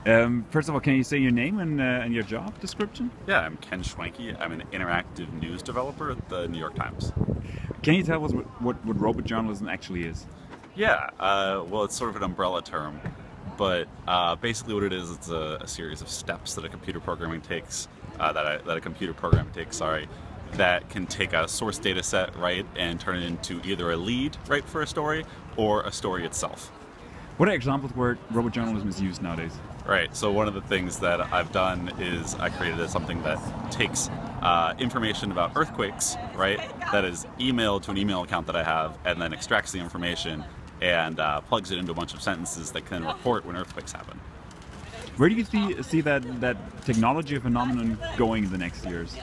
First of all, can you say your name and your job description? Yeah, I'm Ken Schwenke. I'm an interactive news developer at the New York Times. Can you tell us what robot journalism actually is? Yeah, well, it's sort of an umbrella term, but basically what it is, it's a series of steps that a computer program takes, that can take a source data set, right, and turn it into either a lead, right, for a story, or a story itself. What are examples where robot journalism is used nowadays? Right, so one of the things that I've done is I created something that takes information about earthquakes, right, that is emailed to an email account that I have, and then extracts the information and plugs it into a bunch of sentences that can report when earthquakes happen. Where do you see that technology phenomenon going in the next years?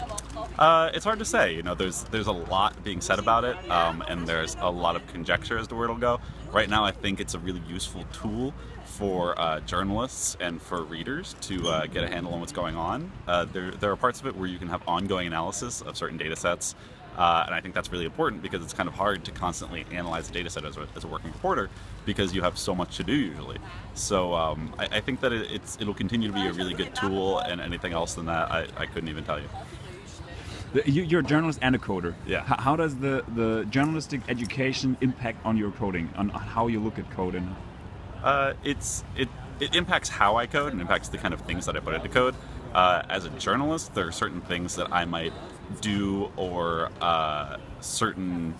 It's hard to say. You know, there's a lot being said about it, and there's a lot of conjecture as to where it'll go. Right now, I think it's a really useful tool for journalists and for readers to get a handle on what's going on. There are parts of it where you can have ongoing analysis of certain data sets, and I think that's really important because it's kind of hard to constantly analyze a data set as a working reporter because you have so much to do usually. So I think that it'll continue to be a really good tool, and anything else than that, I couldn't even tell you. You're a journalist and a coder. Yeah. How does the journalistic education impact on your coding, on how you look at code? And it impacts how I code and impacts the kind of things that I put into code. As a journalist, there are certain things that I might do, or there are certain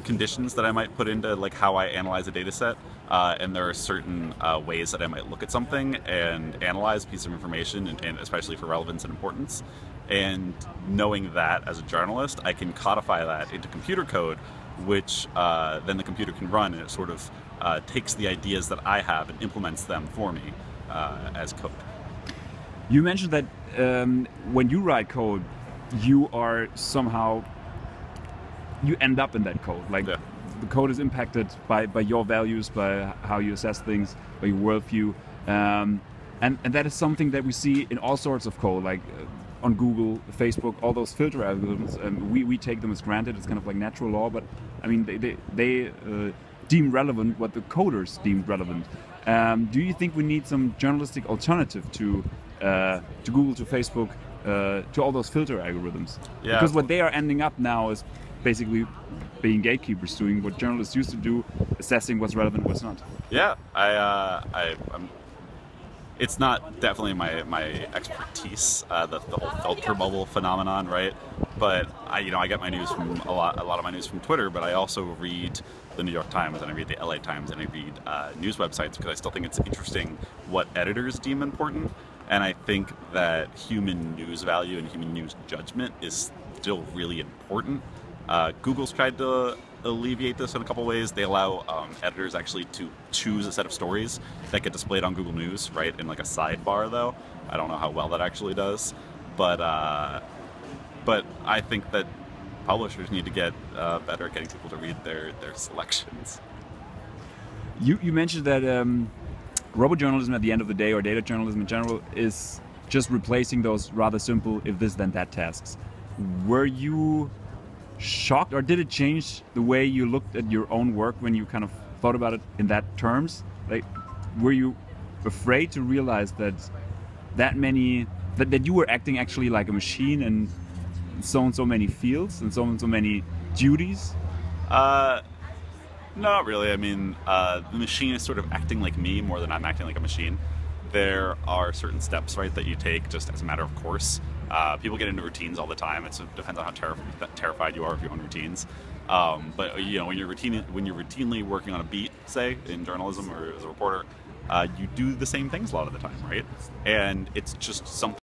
conditions that I might put into like how I analyze a data set, and there are certain ways that I might look at something and analyze a piece of information, and especially for relevance and importance. And knowing that as a journalist, I can codify that into computer code, which then the computer can run, and it sort of takes the ideas that I have and implements them for me as code. You mentioned that when you write code, you are somehow, you end up in that code. Like, yeah. The code is impacted by your values, by how you assess things, by your worldview. And that is something that we see in all sorts of code, like on Google, Facebook, all those filter algorithms. We take them as granted. It's kind of like natural law, but I mean, they deem relevant what the coders deemed relevant. Do you think we need some journalistic alternative to Google, to Facebook, to all those filter algorithms? Yeah. Because what they are ending up now is basically being gatekeepers, doing what journalists used to do, assessing what's relevant, what's not. Yeah, it's not definitely my expertise, the whole filter bubble phenomenon, right? But I get my news from a lot of my news from Twitter, but I also read the New York Times, and I read the LA Times, and I read news websites because I still think it's interesting what editors deem important. And I think that human news value and human news judgment is still really important. Google's tried to alleviate this in a couple ways. They allow editors actually to choose a set of stories that get displayed on Google News, right, in like a sidebar, though. I don't know how well that actually does, but I think that publishers need to get better at getting people to read their selections. You mentioned that robot journalism at the end of the day, or data journalism in general, is just replacing those rather simple if this then that tasks. Were you shocked, or did it change the way you looked at your own work when you kind of thought about it in that terms? Like, were you afraid to realize that that you were acting actually like a machine in so many fields and so many duties? Not really. I mean, the machine is sort of acting like me more than I'm acting like a machine. There are certain steps, right, that you take just as a matter of course. People get into routines all the time. It depends on how terrified you are of your own routines. But when you're routinely working on a beat, say in journalism or as a reporter, you do the same things a lot of the time, right? And it's just something